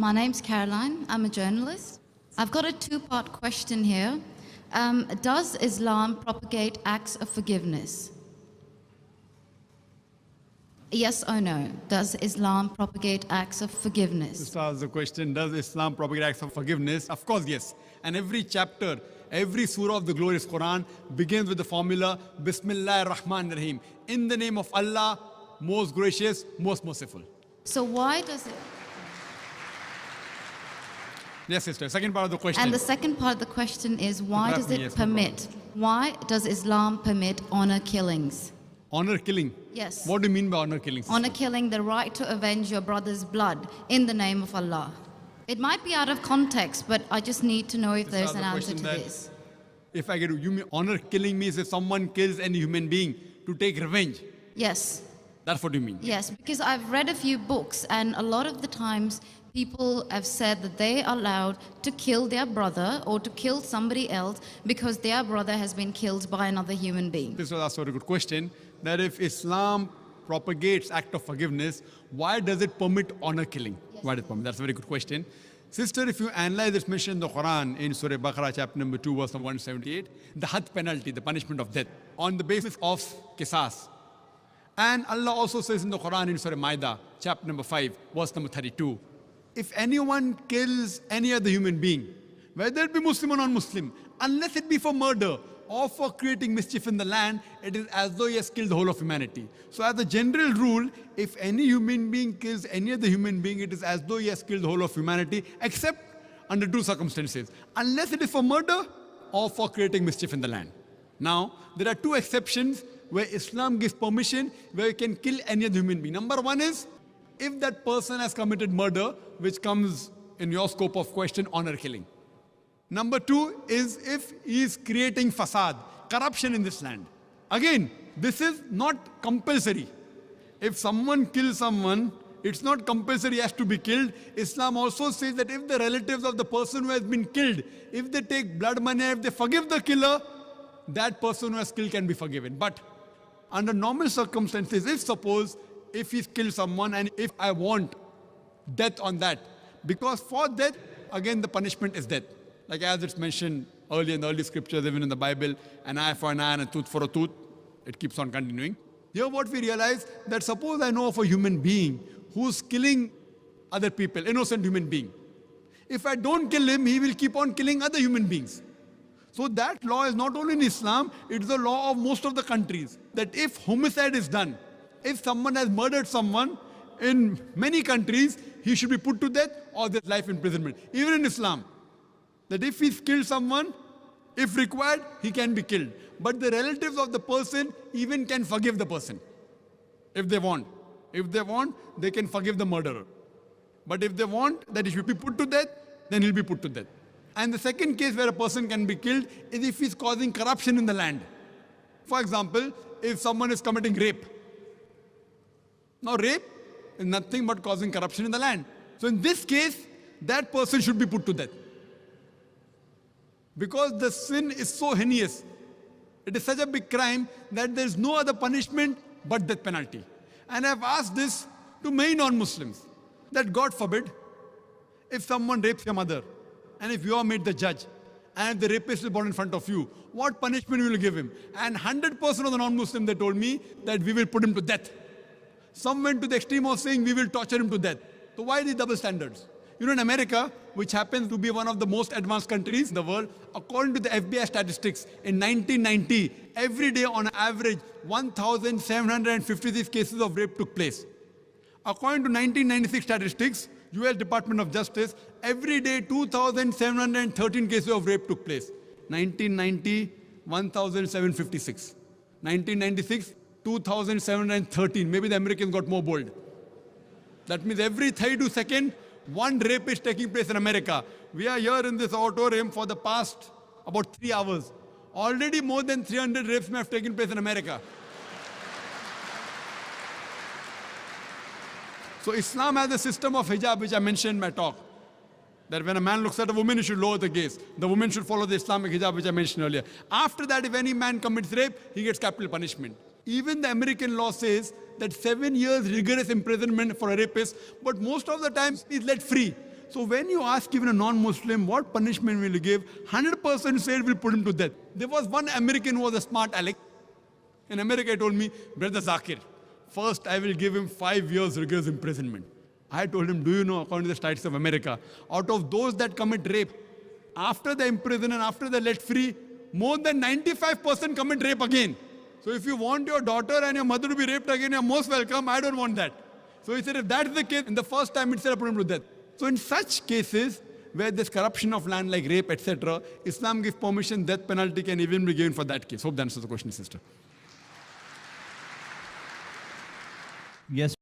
My name's Caroline. I'm a journalist. I've got a two-part question here. Does Islam propagate acts of forgiveness? Yes or no? Does Islam propagate acts of forgiveness? Just ask the question, does Islam propagate acts of forgiveness? Of course, yes. And every chapter, every surah of the glorious Quran begins with the formula, Bismillah ar-Rahman ar-Rahim. In the name of Allah, most gracious, most merciful. So why does it... Yes, sister. Second part of the question. And the second part of the question is, why does it permit? Why does Islam permit honor killings? Honor killing? Yes. What do you mean by honor killing, sister? Honor killing, the right to avenge your brother's blood in the name of Allah. It might be out of context, but I just need to know if there's an answer to this. If I get you mean honor killing means if someone kills any human being to take revenge? Yes. That's what you mean? Yes, because I've read a few books, and a lot of the times people have said that they are allowed to kill their brother or to kill somebody else because their brother has been killed by another human being. This was also a very good question, that if Islam propagates act of forgiveness, why does it permit honor killing? Yes. Why does it permit? That's a very good question. Sister, if you analyze this mission in the Quran, in Surah Baqarah, chapter number 2, verse number 178, the had penalty, the punishment of death, on the basis of qisas. And Allah also says in the Quran, in Surah Maida, chapter number 5, verse number 32, if anyone kills any other human being, whether it be Muslim or non-Muslim, unless it be for murder or for creating mischief in the land, it is as though he has killed the whole of humanity. So as a general rule, if any human being kills any other human being, it is as though he has killed the whole of humanity, except under two circumstances. Unless it is for murder or for creating mischief in the land. Now, there are two exceptions where Islam gives permission where you can kill any other human being. Number one is, if that person has committed murder, which comes in your scope of question, honor killing. Number two is if he is creating fasad, corruption in this land. Again, this is not compulsory. If someone kills someone, it's not compulsory he has to be killed. Islam also says that if the relatives of the person who has been killed, if they take blood money, if they forgive the killer, that person who has killed can be forgiven. But under normal circumstances, if he's killed someone and if I want death on that, because for death, again the punishment is death. Like as it's mentioned earlier in the early scriptures, even in the Bible, an eye for an eye and a tooth for a tooth, it keeps on continuing. Here what we realize, that suppose I know of a human being who's killing other people, innocent human being. If I don't kill him, he will keep on killing other human beings. So that law is not only in Islam, it's the law of most of the countries, that if homicide is done, if someone has murdered someone, in many countries, he should be put to death or there's life imprisonment. Even in Islam, that if he's killed someone, if required, he can be killed. But the relatives of the person even can forgive the person, if they want. If they want, they can forgive the murderer. But if they want that he should be put to death, then he'll be put to death. And the second case where a person can be killed is if he's causing corruption in the land. For example, if someone is committing rape. Now rape is nothing but causing corruption in the land. So in this case, that person should be put to death. Because the sin is so heinous. It is such a big crime that there is no other punishment but death penalty. And I've asked this to many non-Muslims, that God forbid, if someone rapes your mother, and if you are made the judge, and if the rapist is brought in front of you, what punishment will you give him? And 100% of the non-Muslims, they told me that we will put him to death. Some went to the extreme of saying we will torture him to death. So why these double standards? You know, in America, which happens to be one of the most advanced countries in the world, according to the FBI statistics, in 1990, every day on average, 1,756 cases of rape took place. According to 1996 statistics, US Department of Justice, every day 2,713 cases of rape took place. 1990, 1,756. 1996, 2,713. Maybe the Americans got more bold. That means every 32 seconds, one rape is taking place in America. We are here in this auditorium for the past about 3 hours. Already more than 300 rapes may have taken place in America. So Islam has a system of hijab, which I mentioned in my talk. That when a man looks at a woman, he should lower the gaze. The woman should follow the Islamic hijab, which I mentioned earlier. After that, if any man commits rape, he gets capital punishment. Even the American law says that 7 years rigorous imprisonment for a rapist, but most of the time he's let free. So when you ask even a non-Muslim, what punishment will you give? 100% said we'll put him to death. There was one American who was a smart aleck. In America, he told me, Brother Zaaker, first I will give him 5 years rigorous imprisonment. I told him, do you know, according to the statistics of America, out of those that commit rape, after they imprison and after they're let free, more than 95% commit rape again. So if you want your daughter and your mother to be raped again, you're most welcome. I don't want that. So he said, if that's the case, in the first time itself, put him to death. So in such cases, where there's corruption of land like rape, etc., Islam gives permission, death penalty can even be given for that case. Hope that answers the question, sister. Yes.